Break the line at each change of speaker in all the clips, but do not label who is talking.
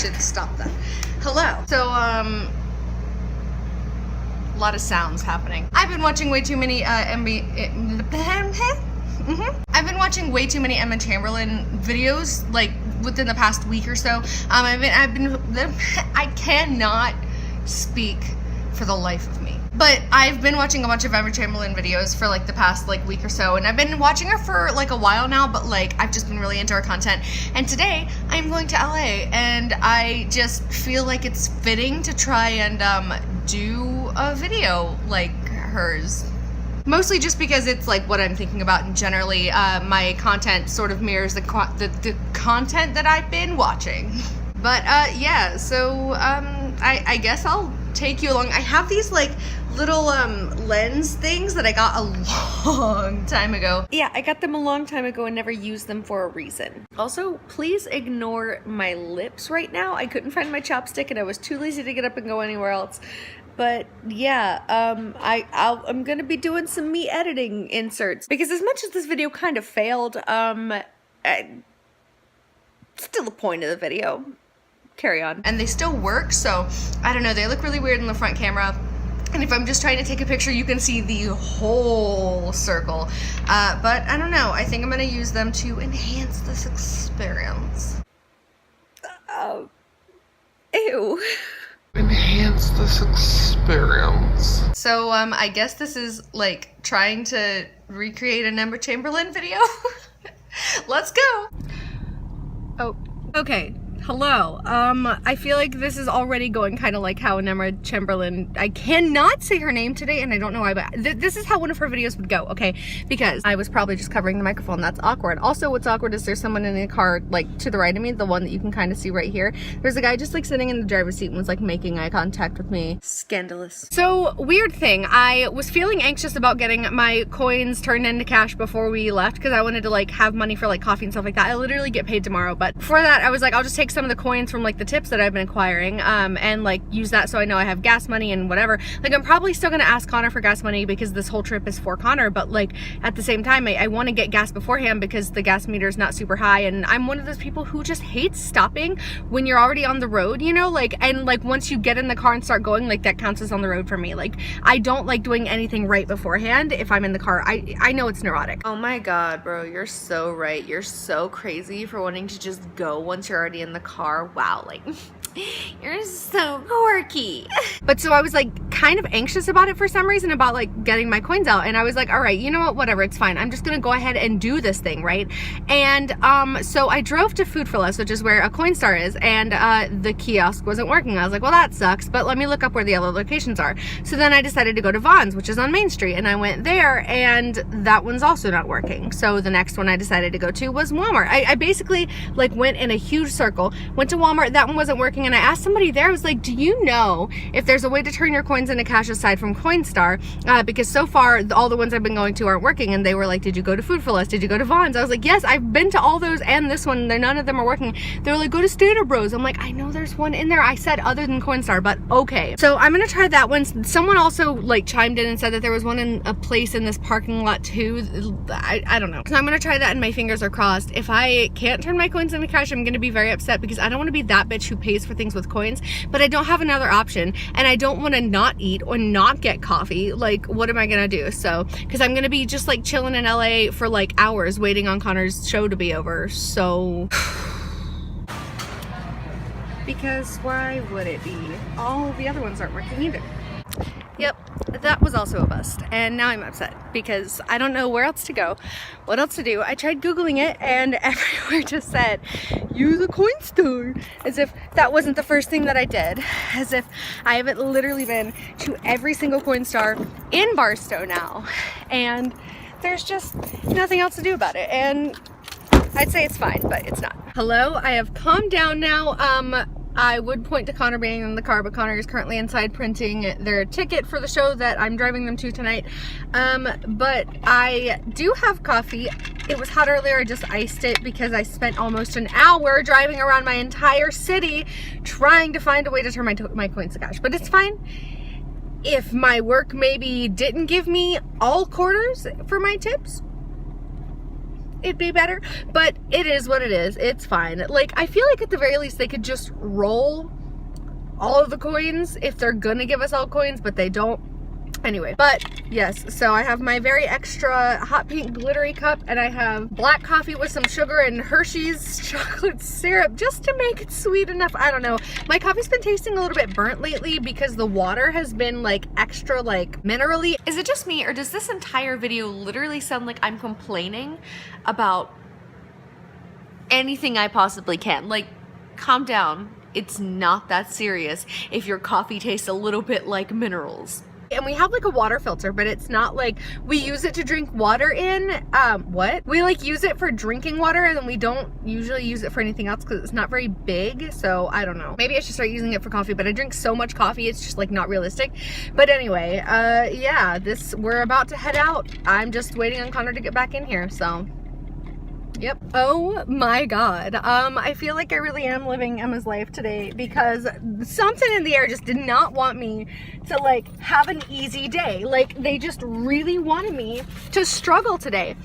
should stop that. Hello. So, a lot of sounds happening. I've been watching way too many, I've been watching way too many Emma Chamberlain videos, like, within the past week or so. I cannot speak for the life of me. But I've been watching a bunch of Emma Chamberlain videos for like the past like week or so, and I've been watching her for like a while now, but like I've just been really into her content. And today I'm going to LA, and I just feel like it's fitting to try and do a video like hers. Mostly just because it's like what I'm thinking about, and generally my content sort of mirrors the content that I've been watching. But yeah, so I guess I'll take you along. I have these like little lens things that I got a long time ago. Yeah, I got them a long time ago and never used them for a reason. Also, please ignore my lips right now. I couldn't find my chopstick and I was too lazy to get up and go anywhere else. But yeah, I'm gonna be doing some me editing inserts, because as much as this video kind of failed, still the point of the video. Carry on. And they still work, so I don't know, they look really weird in the front camera. And if I'm just trying to take a picture, you can see the whole circle. But I don't know, I think I'm gonna use them to enhance this experience. Ew.
Enhance this experience.
So, I guess this is like trying to recreate an Emma Chamberlain video. Let's go. Oh, okay. Hello. I feel like this is already going kind of like how an Emma Chamberlain, I cannot say her name today, and I don't know why, but this is how one of her videos would go, okay? Because I was probably just covering the microphone. That's awkward. Also, what's awkward is there's someone in the car, like, to the right of me, the one that you can kind of see right here. There's a guy just, like, sitting in the driver's seat and was, like, making eye contact with me. Scandalous. So, weird thing. I was feeling anxious about getting my coins turned into cash before we left, because I wanted to, like, have money for, like, coffee and stuff like that. I literally get paid tomorrow, but for that, I was like, I'll just take some of the coins from like the tips that I've been acquiring and like use that so I know I have gas money and whatever. Like, I'm probably still gonna ask Connor for gas money because this whole trip is for Connor, but like at the same time I want to get gas beforehand because the gas meter is not super high, and I'm one of those people who just hates stopping when you're already on the road, you know, like, and like once you get in the car and start going, like that counts as on the road for me. Like, I don't like doing anything right beforehand if I'm in the car. I know it's neurotic. Oh my god, bro, you're so right. You're so crazy for wanting to just go once you're already in the car. Wow, like, you're so quirky. But so I was like kind of anxious about it for some reason, about like getting my coins out, and I was like, all right, you know what, whatever, it's fine. I'm just gonna go ahead and do this thing, right? And so I drove to Food for Less, which is where a Coinstar is, and the kiosk wasn't working. I was like, well, that sucks, but let me look up where the other locations are. So then I decided to go to Vaughn's, which is on Main Street, and I went there, and that one's also not working. So the next one I decided to go to was Walmart. I basically like went in a huge circle, went to Walmart, that one wasn't working, and I asked somebody there, I was like, do you know if there's a way to turn your coins into cash aside from Coinstar? Because so far all the ones I've been going to aren't working. And they were like, did you go to Food for Less? Did you go to Vaughn's? I was like, yes, I've been to all those and this one, none of them are working. They were like, go to Standard Bros. I'm like, I know there's one in there. I said other than Coinstar, but okay. So I'm gonna try that one. Someone also like chimed in and said that there was one in a place in this parking lot too. I don't know. So I'm gonna try that, and my fingers are crossed. If I can't turn my coins into cash, I'm gonna be very upset, because I don't want to be that bitch who pays for things with coins, but I don't have another option, and I don't want to not eat or not get coffee. Like, what am I gonna do? So, because I'm gonna be just like chilling in LA for like hours waiting on Connor's show to be over, so because why would it be? All the other ones aren't working either. Yep, that was also a bust, and now I'm upset because I don't know where else to go, what else to do. I tried Googling it, and everywhere just said, use a Coinstar, as if that wasn't the first thing that I did, as if I haven't literally been to every single Coinstar in Barstow now, and there's just nothing else to do about it, and I'd say it's fine, but it's not. Hello, I have calmed down now. I would point to Connor being in the car, but Connor is currently inside printing their ticket for the show that I'm driving them to tonight. But I do have coffee. It was hot earlier, I just iced it because I spent almost an hour driving around my entire city trying to find a way to turn my coins to cash, but it's fine. If my work maybe didn't give me all quarters for my tips, it'd be better, but it is what it is. It's fine. Like, I feel like at the very least they could just roll all of the coins if they're gonna give us all coins, but they don't. Anyway, but yes, so I have my very extra hot pink glittery cup, and I have black coffee with some sugar and Hershey's chocolate syrup just to make it sweet enough. I don't know. My coffee's been tasting a little bit burnt lately because the water has been like extra like minerally. Is it just me, or does this entire video literally sound like I'm complaining about anything I possibly can? Like, calm down. It's not that serious if your coffee tastes a little bit like minerals. And we have like a water filter, but it's not like we use it to drink water in. We like use it for drinking water, and then we don't usually use it for anything else because it's not very big. So I don't know, maybe I should start using it for coffee, but I drink so much coffee it's just like not realistic. But anyway, yeah, we're about to head out. I'm just waiting on Connor to get back in here, so yep. Oh my god. I feel like I really am living Emma's life today because something in the air just did not want me to like have an easy day. Like, they just really wanted me to struggle today.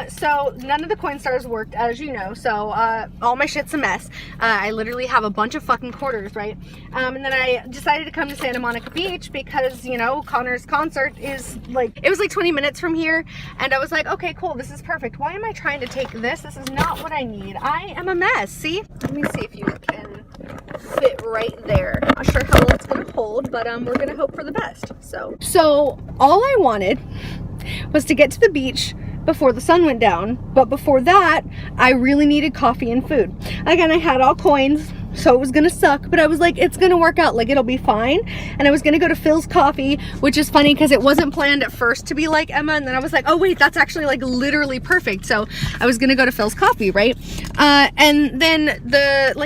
So none of the coin stars worked, as you know, so all my shit's a mess. I literally have a bunch of fucking quarters, right? And then I decided to come to Santa Monica Beach because, you know, Connor's concert is like, it was like 20 minutes from here, and I was like, okay, cool, this is perfect. Why am I trying to take this? This is not what I need. I am a mess. See? Let me see if you can fit right there. Not sure how well it's gonna hold, but we're gonna hope for the best. So all I wanted was to get to the beach before the sun went down, but before that I really needed coffee and food. Again, I had all coins, so it was gonna suck, but I was like, it's gonna work out, like it'll be fine. And I was gonna go to Phil's Coffee, which is funny because it wasn't planned at first to be like Emma, and then I was like, oh wait, that's actually like literally perfect. So I was gonna go to Phil's Coffee, right? And then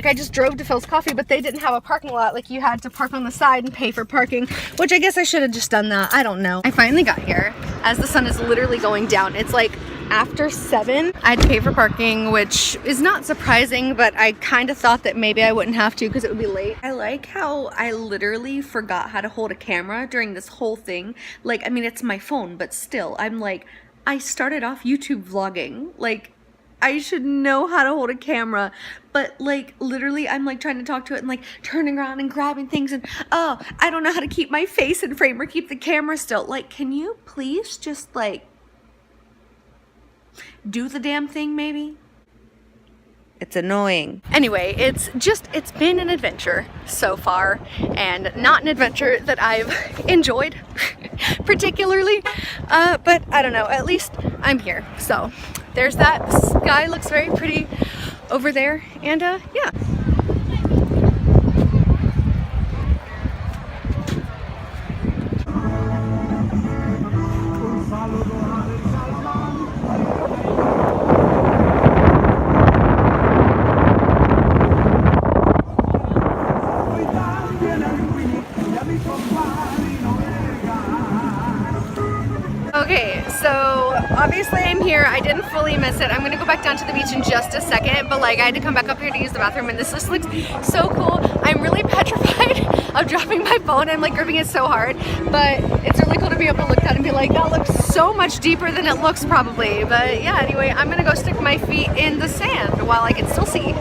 I just drove to Phil's Coffee, but they didn't have a parking lot. Like, you had to park on the side and pay for parking, which I guess I should have just done that. I don't know. I finally got here as the sun is literally going down. It's like after 7. I had to pay for parking, which is not surprising, but I kind of thought that maybe I wouldn't have to because it would be late. I like how I literally forgot how to hold a camera during this whole thing. Like, I mean, it's my phone, but still, I'm like, I started off YouTube vlogging. Like, I should know how to hold a camera, but like literally I'm like trying to talk to it and like turning around and grabbing things, and oh, I don't know how to keep my face in frame or keep the camera still. Like, can you please just like do the damn thing maybe? It's annoying. Anyway, it's been an adventure so far, and not an adventure that I've enjoyed particularly, but I don't know, at least I'm here. So there's that. The sky looks very pretty over there, and yeah. Okay, so obviously I'm here. I didn't fully miss it. I'm gonna go back down to the beach in just a second, but like I had to come back up here to use the bathroom, and this just looks so cool. I'm really petrified of dropping my phone. I'm like gripping it so hard, but it's really cool to be able to look at it and be like, that looks so much deeper than it looks probably. But yeah, anyway, I'm gonna go stick my feet in the sand while I can still see.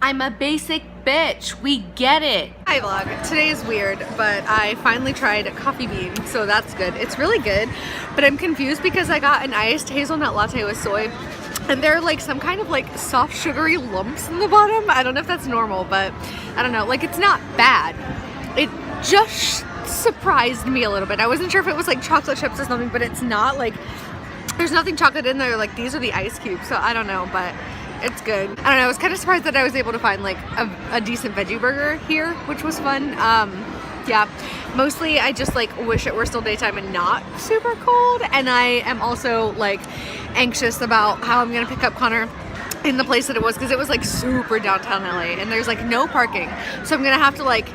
I'm a basic bitch. We get it. Hi vlog. Today is weird, but I finally tried coffee bean, so that's good. It's really good, but I'm confused because I got an iced hazelnut latte with soy, and there are like some kind of like soft sugary lumps in the bottom. I don't know if that's normal, but I don't know. Like, it's not bad. It just surprised me a little bit. I wasn't sure if it was like chocolate chips or something, but it's not. Like, there's nothing chocolate in there. Like, these are the ice cubes, so I don't know, but it's good. I don't know, I was kind of surprised that I was able to find like a decent veggie burger here, which was fun. Yeah, mostly I just like wish it were still daytime and not super cold, and I am also like anxious about how I'm gonna pick up Connor in the place that it was, because it was like super downtown LA and there's like no parking, so I'm gonna have to like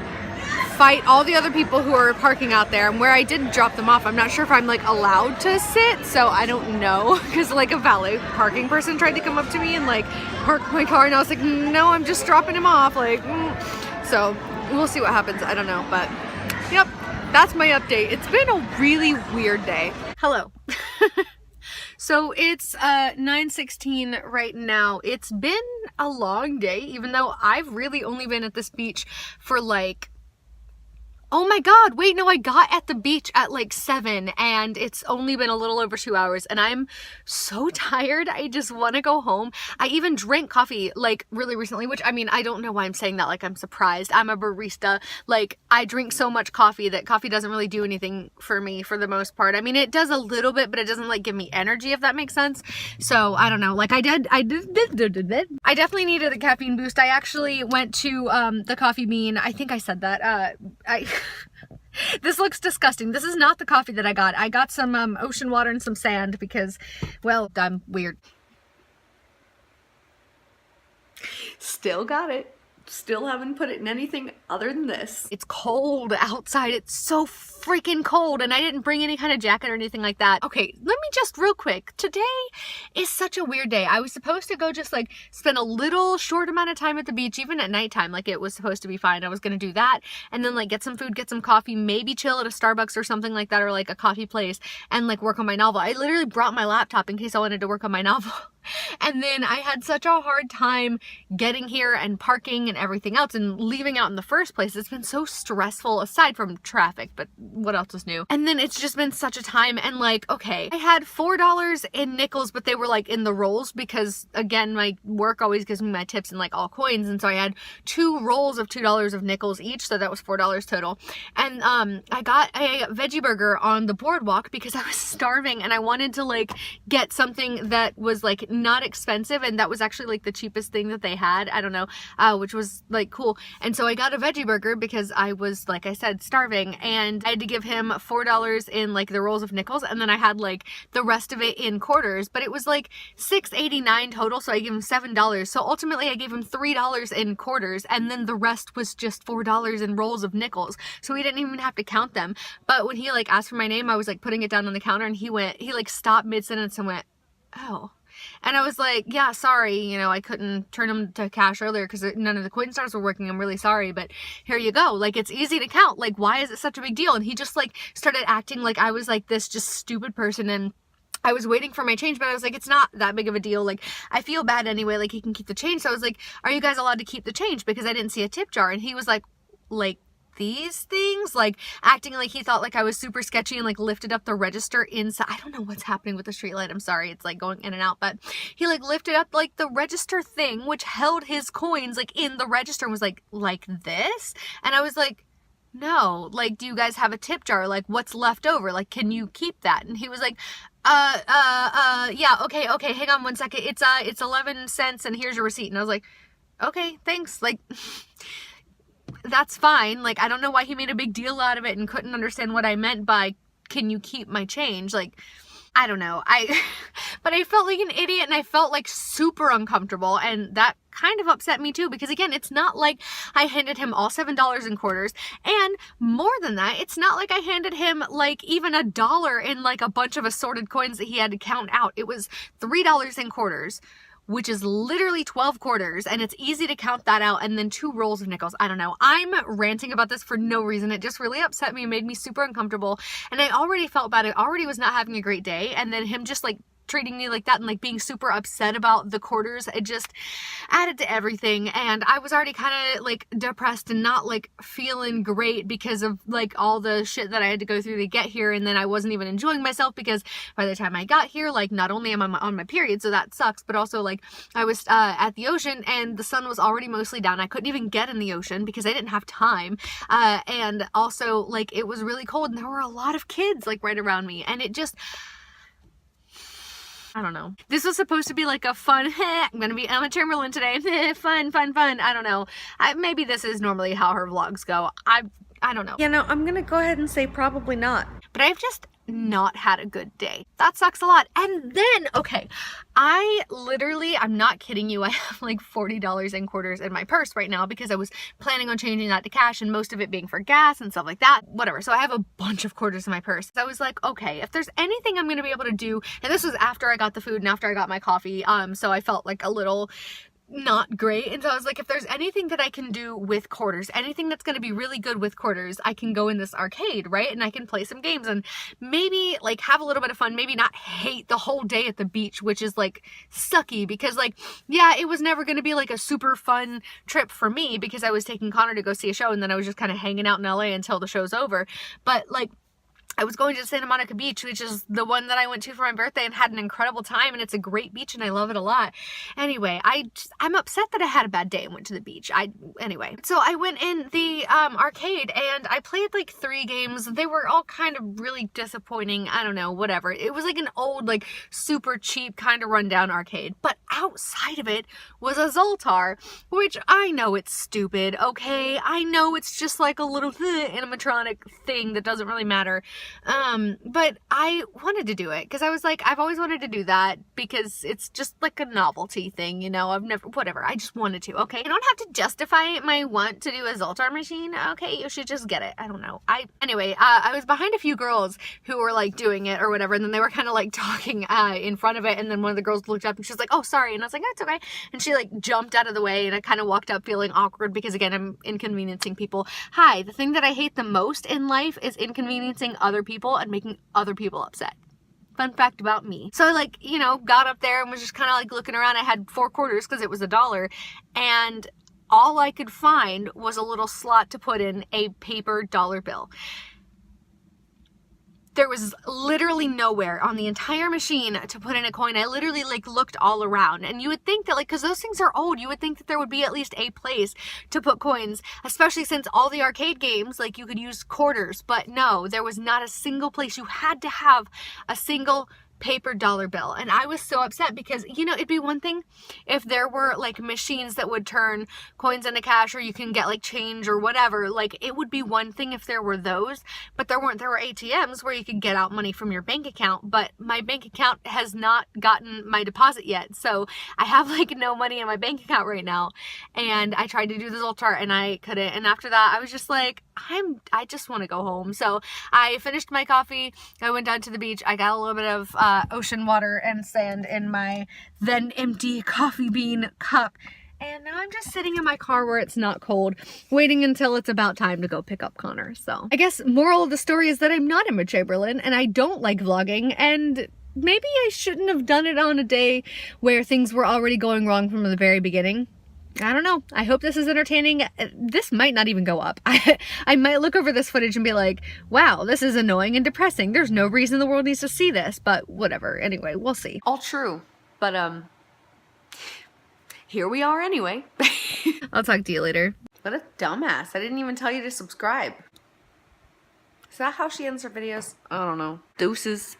fight all the other people who are parking out there. And where I did drop them off, I'm not sure if I'm like allowed to sit, so I don't know, because like a valet parking person tried to come up to me and like park my car, and I was like, no, I'm just dropping him off, like So we'll see what happens. I don't know, but yep, that's my update. It's been a really weird day. Hello. So it's 9:16 right now. It's been a long day, even though I've really only been at this beach for like, oh my god, wait, no, I got at the beach at like 7 and it's only been a little over 2 hours and I'm so tired. I just want to go home. I even drank coffee like really recently, which I mean, I don't know why I'm saying that like I'm surprised. I'm a barista. Like I drink so much coffee that coffee doesn't really do anything for me for the most part. I mean, it does a little bit, but it doesn't like give me energy, if that makes sense. So I don't know, like I definitely needed a caffeine boost. I actually went to the Coffee Bean. I think I said that. This looks disgusting. This is not the coffee that I got. I got some ocean water and some sand because, well, I'm weird. Still got it. Still haven't put it in anything other than this. It's cold outside. It's so freaking cold and I didn't bring any kind of jacket or anything like that. Okay, let me just real quick. Today is such a weird day. I was supposed to go just like spend a little short amount of time at the beach, even at nighttime. Like it was supposed to be fine. I was gonna do that and then like get some food, get some coffee, maybe chill at a Starbucks or something like that, or like a coffee place and like work on my novel. I literally brought my laptop in case I wanted to work on my novel. And then I had such a hard time getting here and parking and everything else and leaving out in the first place. It's been so stressful aside from traffic, but what else is new? And then it's just been such a time and like, okay, I had $4 in nickels, but they were like in the rolls because again, my work always gives me my tips in like all coins. And so I had 2 rolls of $2 of nickels each. So that was $4 total. And I got a veggie burger on the boardwalk because I was starving and I wanted to like get something that was like not expensive, and that was actually like the cheapest thing that they had, I don't know, which was like cool. And so I got a veggie burger because I was, like I said, starving, and I had to give him $4 in like the rolls of nickels, and then I had like the rest of it in quarters, but it was like $6.89 total, so I gave him $7. So ultimately I gave him $3 in quarters, and then the rest was just $4 in rolls of nickels, so he didn't even have to count them. But when he like asked for my name, I was like putting it down on the counter, and he like stopped mid-sentence and went, "Oh." And I was like, yeah, sorry, you know, I couldn't turn them to cash earlier because none of the coin stars were working. I'm really sorry, but here you go. Like, it's easy to count. Like, why is it such a big deal? And he just like started acting like I was like this just stupid person, and I was waiting for my change, but I was like, it's not that big of a deal. Like, I feel bad anyway. Like, he can keep the change. So I was like, are you guys allowed to keep the change? Because I didn't see a tip jar. And he was like these things, like acting like he thought like I was super sketchy and like lifted up the register inside. I don't know what's happening with the street light. I'm sorry. It's like going in and out, but he like lifted up like the register thing, which held his coins like in the register, and was like this. And I was like, no, like, do you guys have a tip jar? Like, what's left over? Like, can you keep that? And he was like, yeah, okay, hang on 1 second. It's 11 cents and here's your receipt. And I was like, okay, thanks. Like, that's fine. Like, I don't know why he made a big deal out of it and couldn't understand what I meant by, can you keep my change? Like, I don't know. But I felt like an idiot, and I felt like super uncomfortable, and that kind of upset me too, because again, it's not like I handed him all $7 in quarters, and more than that, it's not like I handed him like even $1 in like a bunch of assorted coins that he had to count out. It was $3 in quarters, which is literally 12 quarters, and it's easy to count that out, and then 2 rolls of nickels. I don't know. I'm ranting about this for no reason. It just really upset me, made me super uncomfortable, and I already felt bad. I already was not having a great day, and then him just like treating me like that and like being super upset about the quarters, it just added to everything. And I was already kind of like depressed and not like feeling great because of like all the shit that I had to go through to get here, and then I wasn't even enjoying myself because by the time I got here, like, not only am I on my period, so that sucks, but also like I was at the ocean and the sun was already mostly down. I couldn't even get in the ocean because I didn't have time, and also like it was really cold and there were a lot of kids like right around me, and it just, I don't know. This was supposed to be like a fun, I'm gonna be Emma Chamberlain today, fun. I don't know. Maybe this is normally how her vlogs go. I don't know. You know, I'm gonna go ahead and say probably not. But I've just not had a good day. That sucks a lot. And then, okay, I'm not kidding you, I have like $40 in quarters in my purse right now because I was planning on changing that to cash, and most of it being for gas and stuff like that, whatever. So I have a bunch of quarters in my purse. So I was like, okay, if there's anything I'm gonna be able to do, and this was after I got the food and after I got my coffee, so I felt like a little not great. And so I was like, if there's anything that I can do with quarters, anything that's going to be really good with quarters, I can go in this arcade, right? And I can play some games and maybe like have a little bit of fun, maybe not hate the whole day at the beach, which is like sucky because like, yeah, it was never going to be like a super fun trip for me because I was taking Connor to go see a show and then I was just kind of hanging out in LA until the show's over. But like, I was going to Santa Monica Beach, which is the one that I went to for my birthday and had an incredible time, and it's a great beach and I love it a lot. Anyway, I'm upset that I had a bad day and went to the beach. Anyway, so I went in the arcade and I played like 3 games. They were all kind of really disappointing. I don't know, whatever. It was like an old, like super cheap kind of rundown arcade, but outside of it was a Zoltar, which I know it's stupid, okay? I know it's just like a little animatronic thing that doesn't really matter. But I wanted to do it because I was like, I've always wanted to do that because it's just like a novelty thing, you know. Whatever, I just wanted to, okay? I don't have to justify my want to do a Zoltar machine, okay? You should just get it. I don't know. Anyway, I was behind a few girls who were like doing it or whatever, and then they were kind of like talking in front of it, and then one of the girls looked up and she's like, oh, sorry, and I was like, that's okay, and she like jumped out of the way, and I kind of walked up feeling awkward because again, I'm inconveniencing people. Hi, the thing that I hate the most in life is inconveniencing other people and making other people upset. Fun fact about me. So I like, you know, got up there and was just kind of like looking around. I had 4 quarters because it was $1, and all I could find was a little slot to put in a paper dollar bill. There was literally nowhere on the entire machine to put in a coin. I literally like looked all around, and you would think that like, cause those things are old, you would think that there would be at least a place to put coins, especially since all the arcade games, like you could use quarters, but no, there was not a single place. You had to have a single paper dollar bill, and I was so upset because, you know, it'd be one thing if there were like machines that would turn coins into cash, or you can get like change or whatever. Like, it would be one thing if there were those, but there weren't. There were ATMs where you could get out money from your bank account, but my bank account has not gotten my deposit yet, so I have like no money in my bank account right now. And I tried to do the Zoltar and I couldn't, and after that I was just like, I just want to go home. So I finished my coffee, I went down to the beach, I got a little bit of ocean water and sand in my then empty coffee bean cup, and now I'm just sitting in my car where it's not cold, waiting until it's about time to go pick up Connor. So I guess moral of the story is that I'm not Emma Chamberlain and I don't like vlogging, and maybe I shouldn't have done it on a day where things were already going wrong from the very beginning. I don't know. I hope this is entertaining. This might not even go up. I might look over this footage and be like, wow, this is annoying and depressing. There's no reason the world needs to see this, but whatever. Anyway, we'll see.
All true, but here we are anyway.
I'll talk to you later.
What a dumbass. I didn't even tell you to subscribe. Is that how she ends her videos? I don't know. Deuces.